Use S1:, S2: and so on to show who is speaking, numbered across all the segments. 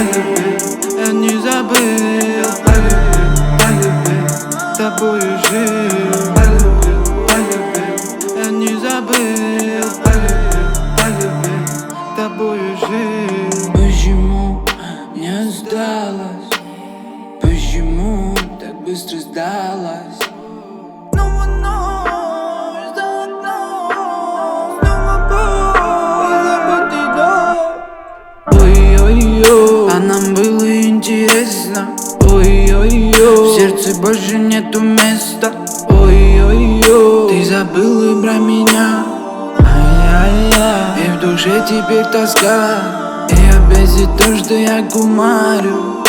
S1: полюбил, я не забыл. Полюбил, тобою жил. Полюбил, я не забыл. Полюбил, тобою жил.
S2: Почему не сдалась? Почему так быстро сдалась?
S1: Снова ночь, за окном, снова боль, забытый дом. Ой-ой-ой, а нам было интересно. Ой-ой-ой, в сердце больше нету места. Ой-ой-ой, ты забыл и про меня. Ай-яй-яй, и в душе теперь тоска. И опять за то, что я кумарю,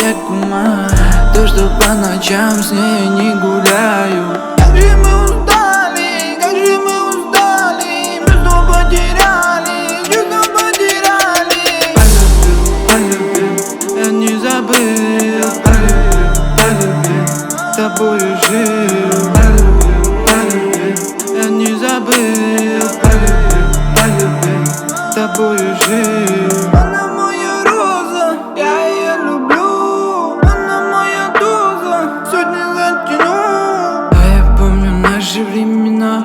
S1: то, что по ночам с ней не гуляю. Как же мы устали, как же мы устали, мы снова потеряли, чувства потеряли. Полюбил, я не забыл. Полюбил, тобою жил. Полюбил, я не забыл. Полюбил, тобою жил. Она моя роза, я ее люблю. Она моя доза, сотни затяну. А я помню наши времена,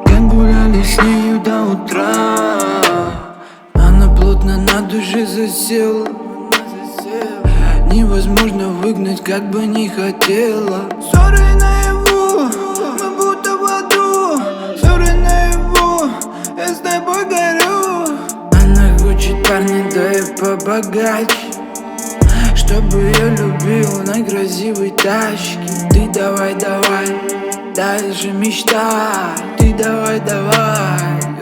S1: как гуляли с нею до утра. Она плотно на душе засела, невозможно выгнать, как бы не хотела. Ссоры наяву, мы будто в аду. Ссоры наяву, я с тобой горю. Она хочет парня, да и побогаче, чтобы я любил на красивой тачке. Ты давай, дальше мечтай. Ты давай,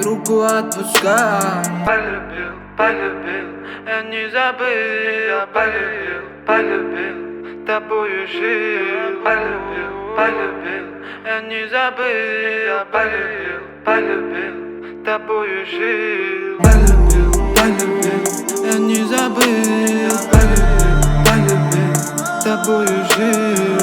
S1: руку отпускай. Полюбил, я не забыл. Полюбил, тобою жил. Полюбил, я не забыл. Полюбил, тобою жил. Полюбил, я не забыл. Полюбил, тобою жил.